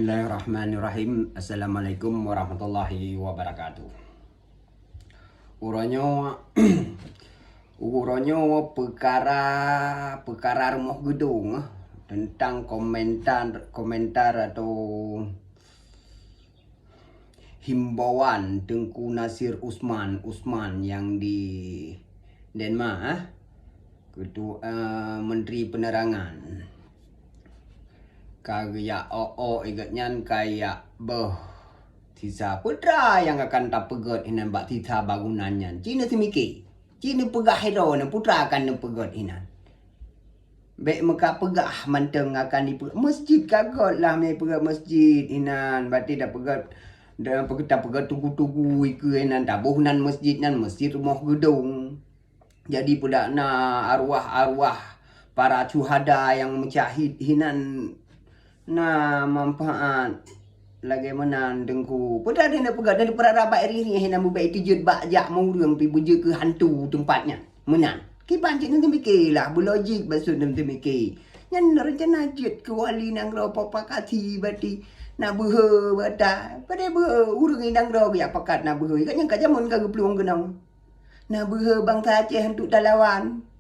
Bismillahirrahmanirrahim. Assalamualaikum warahmatullahi wabarakatuh. Uronyo uronyo perkara rumah gedung tentang komentar atau himbauan Tengku Nasir Usman yang di Denmark, Menteri Penerangan. Kaya igatnyan kaya Tisa putra yang akan tak pegot inan bak tita bangunannya. Cina semiki. Cina pegah hero na putra akan pegot inan. Bek meka pegah manteng akan di masjid kagot lah me pegot masjid inan. Berarti dah pegot dah pegot tugu-tugu iku inan tabuhnan masjid nan masjid rumah gedung. Jadi pudak na arwah-arwah para syuhada yang mencahid hinan na manfaat lagi menan dengku putra dia nak pegat dan perara baik ri hina mubai tijut bak murung pi buja ke hantu tempatnya menan ki pancik nanti mikirlah berlogik basud nanti mikir nyan rencana jet ke wali nang ro papakati bati nak behe bata pada behe urang indang ro ya pakat nak behe kan yang kajamun ka gepluang genang nak behe bangsa Aceh hantu talawan.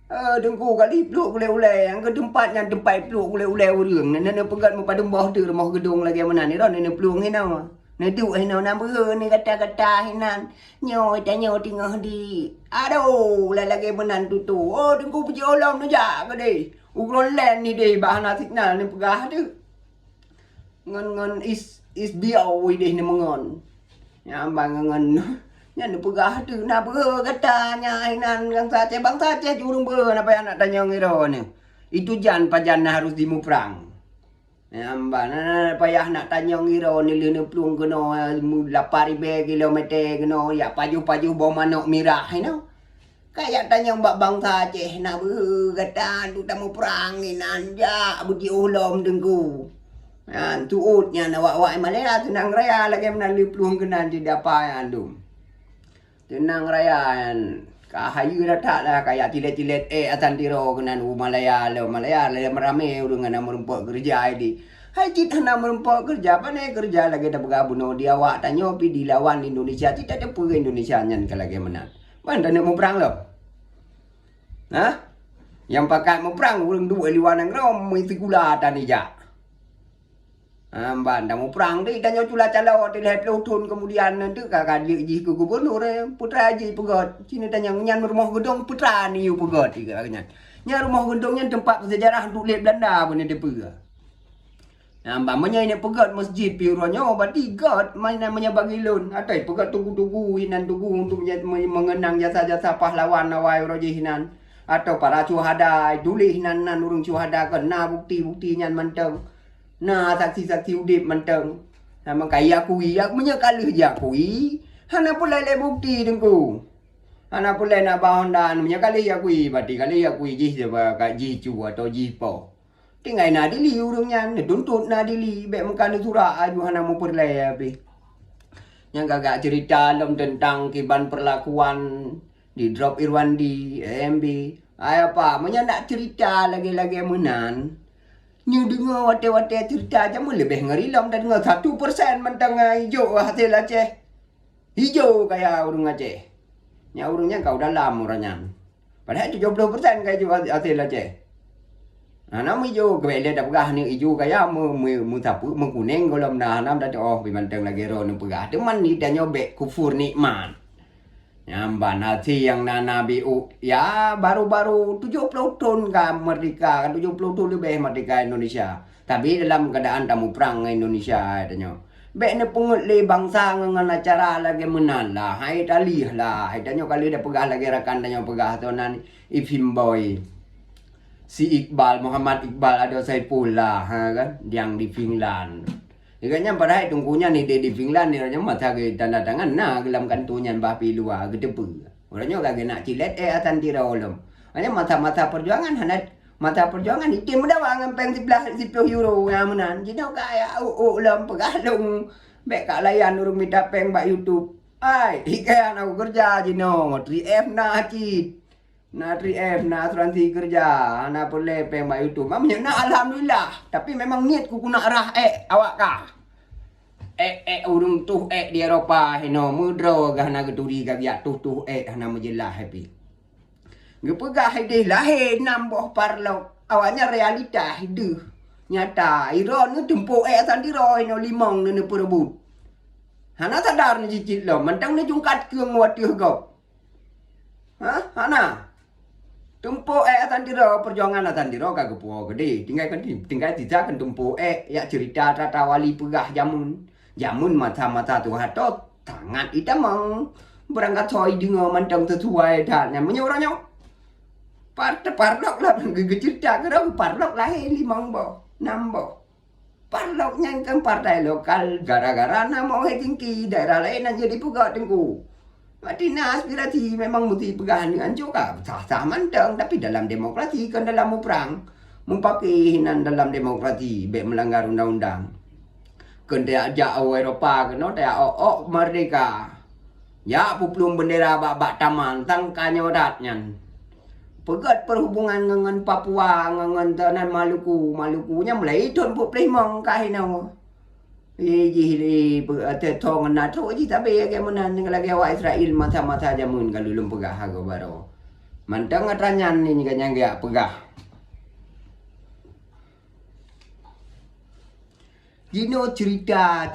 Dengku kali peluk ulai-ulai yang ke tempatnya tempat peluk ulai-ulai urang nana pegat mu pada bawah tu rumah gedung lagi mana ni ron nana peluk hina na tu hina na ber ni kata-kata hina nyo tengah di aduh lagi menan tu dengku puji olam tu ja ke deh ugron land ni deh bahana signal ni pegah tu ngon is biau deh ni mengon ya bang ngon nyan pegah tu na ber katanya hinan bangsa Aceh jurung ber apa yang nak tanya ngiro ni itu jan pajan harus dimuprang ya mbak payah nak tanya ngiro ni le pluang kena 8,000 kilometer kena ya paju bawa manok mirah hino kayak tanya mbak bangsa Aceh nak ber kata tu tamu perang ni nanja buji ulam dengku ya tuutnya na wak Malaya tenang raya lagi menali pluang kena di dapayan tu tenang raya kahayu dah tak lah kayak tilet-tilet atan tiro kenan Malaya le merame dengan nama rumput kerja ini. Hai cita nama rumput kerja apa nih kerja lagi dah bergabung dia awak tanya pi dilawan Indonesia tidak ada pura Indonesia nyan kalau lagi menang. Mana nak mau perang lo? Hah? Yang pakai mau perang urang dua liwan nang rom mesti gula tani ja. Ban dah mau perang deh tanya cula calo di leh pelutun kemudian nanti kakak ji ke gubernur putra ji pegot sini tanya nyan rumah gedung putra ni you pegot ikatnya nya rumah gedungnya tempat sejarah dulu Belanda punya depa ban menye pegot masjid piuronyo berarti god main namanya bagilun atai pegot tugu-tugu hinan tugu untuk mengenang jasa-jasa pahlawan nawai roji hinan atau para syuhada dulu hinan nan urang syuhada kena bukti-bukti nyan manteng. Nah, saksi-saksi udip manteng. Sama kaya kui, aku menyekaluh je kui. Hana pula le bukti dengku. Hana pula nak bahondan menyekaluh ya kui. Berarti kali ya kui jih sebab kat jih cu atau jih po. Tinggal nak dili urungnya, tuntut nak dili. Bek mengkana surah aju hana mau perlai habis. Yang agak cerita dalam tentang kiban perlakuan di drop Irwandi, AMB. Ay apa, menya nak cerita lagi-lagi menan. Ni dengar wate-wate cerita je mula lebih ngerilam dan dengar 1% mentang hijau hasil Aceh. Hijau kayak urang Aceh. Nya urangnya kau dalam orangnya. Padahal 70% kayak hijau hasil Aceh. Nah, nama hijau kebele dah pegah ni hijau kayak mu sapu mengkuning kalau nam dah oh pi mentang lagi ro ni pegah. Teman ni dah nyobek kufur nikmat. Nyamban hati yang Nabi ya baru-baru 70 tahun kan merdeka kan 70 tahun lebih merdeka Indonesia tapi dalam keadaan tamu perang Indonesia katanya bek ne pungut le bangsa dengan acara lagi menan lah hai talih lah hai tanya kali dah pegah lagi rakan tanya pegah tu nan Ifim Boy si Iqbal Muhammad Iqbal ada Saipul lah kan yang di Finland. Ikatnya pada tunggunya ni di Finland ni orangnya masa ke tanda tangan nah gelam kantunya bapi luar ke depu. Orangnya kagak nak cilet atan tira olam. Hanya masa-masa perjuangan hanat masa perjuangan ni tim dah wangan peng 10 euro yang menan. Jadi kaya ulam pegalung bek kak layan urung minta peng bak YouTube. Ai, ikan aku kerja jino 3F na cit. Na 3M, na asuransi kerja, na boleh pembak YouTube. Mamanya nak alhamdulillah. Tapi memang niat ku nak arah awak kah. Urung tuh di Eropa hino mudro gah na geduri gah biak tuh hana menjelah happy. Gepegah hidih lahir namboh parlok. Awaknya realita hidup. Nyata iron nu tempuk sandiro hino limong nu perebut. Hana sadar ni cicit lo, mentang ni jungkat ke nguat gop. Hana. Tumpu sandiro perjuangan sandiro kagak puo gede. Tinggal tidak kan tumpu ya cerita tata wali pegah jamun mata-mata tu hatot tangan itamang berangkat coy dengo mantang sesuai dan menyoranya parlok lah cerita kerana parlok lahir limang bo nambo parloknya kan partai lokal gara-gara nama tinggi daerah lain jadi pegah tengku. Matina aspirasi memang mesti pegahan dengan juga sah-sah manteng, tapi dalam demokrasi kan dalam perang mempakai hinan dalam demokrasi be melanggar undang-undang kan dia jauh Eropa kan dia merdeka ya puplung bendera bak taman tangkanya ratnya pegat perhubungan dengan Papua dengan tanan Malukunya mulai ton bu primong kahinau Ji thong na tro ji tabe ke menan lagi awak Israel mata-mata jamun kalau lum pegah hago baro. Mantang atranyan ni kanya gak pegah. Jino cerita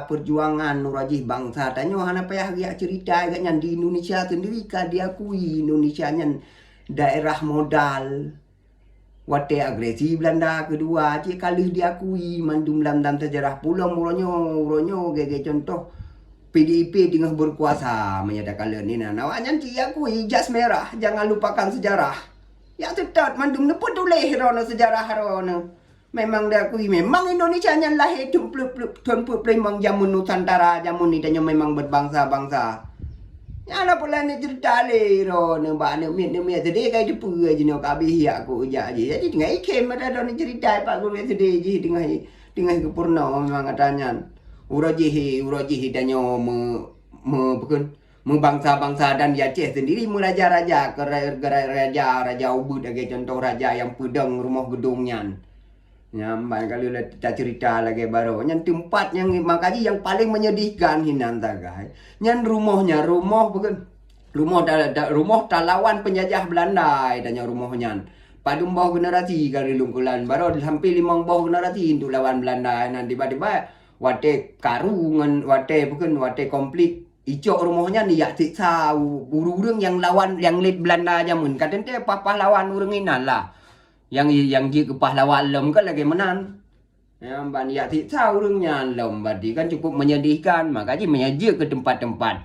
perjuangan nurajih bangsa tanyo hana payah dia cerita agaknya di Indonesia sendiri ka diakui Indonesia nyan daerah modal. Wate agresi Belanda kedua cik kalih diakui mandum dalam sejarah pulang uronyo gege contoh PDIP tengah berkuasa menyatakan ni nawanya diakui jas merah jangan lupakan sejarah ya tetap mandum neput tuleh rono sejarah rono memang diakui memang Indonesia nya lahir tumpuk memang jamun Nusantara jamun ni tanya memang berbangsa-bangsa. Ya na pula ni cerita le ro ne ba ne mi tadi kai depu je no ka bi ya ko ja je jadi dengan ikem ada ni cerita pak guru tadi je dengan ke purna memang katanya uraji danyo bukan bangsa-bangsa dan di Aceh sendiri raja-raja raja Ubud sebagai contoh raja yang pedang rumah gedungnya. Nyamban kalau kita cerita lagi baru yang tempat yang makanya yang paling menyedihkan hinan tagai yang rumah bukan rumah talawan penjajah Belanda dan rumahnya padum bawah generasi kali lungkulan baru hampir 5 bawah generasi untuk lawan Belanda nanti tiba-tiba wate karungan wate komplit icok rumahnya ni ya tiksa urung yang lawan yang lead Belanda jamun katanya pahlawan urung inan lah yang dia ke pahlawan lom kan lagi menan ya ban ya tahu urungnya lom berarti kan cukup menyedihkan makanya menyaji ke tempat-tempat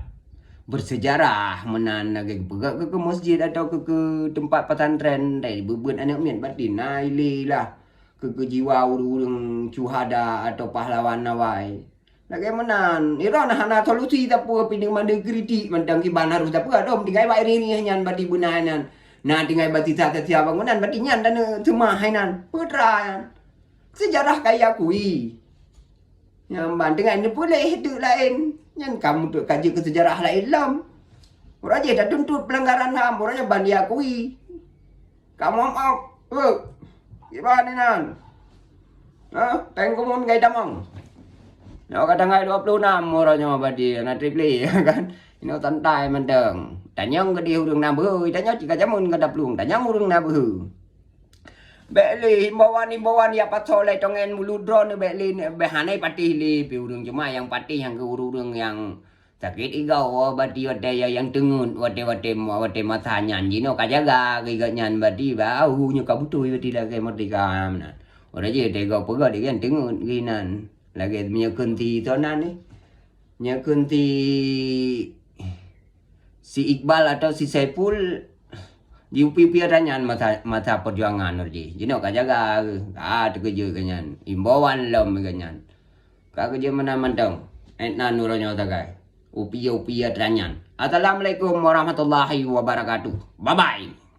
bersejarah menan lagi ke masjid atau ke tempat pesantren dari bebun anak mian berarti naili lah ke jiwa urung cuhada atau pahlawan nawai lagi menan iron hana solusi tapu pinding mande kritik mandang kiban harus tapu adom tinggal wai rini nyan berarti bunanan. Nah tinggal batita tiap bangunan berarti nyan dan cuma hainan putra sejarah kaya kui yang dengan ini boleh hidup lain nyan kamu tu kaji ke sejarah lain lam orang je dah tuntut pelanggaran HAM orangnya bandi akui kamu gimana nan pengkumun gay damang no kadang 26 orangnya badi na triple kan ini tantai mendeng tanyang ke dia urang na beuh tanyang jika jamun ke daplung tanyang urang na beuh beli himbauan ya patoleh tongen muludron beli behane patih li pi urang cuma yang patih yang ke urang yang sakit igau badi wate yang tengun wate matanya jino kajaga giganyan badi bau nyu kabutui badi lagi merdeka mana ora je tega pega de kan tengun ginan lagi menyekun ti tonan ni nyekun ti si Iqbal atau si Saiful di UPI adanyan mata perjuangan orji jino kajaga kerja kanyan imbauan lom kanyan ka kerja mana mantang etna nuronyo tagai UPI adanyan. Assalamualaikum warahmatullahi wabarakatuh. Bye bye.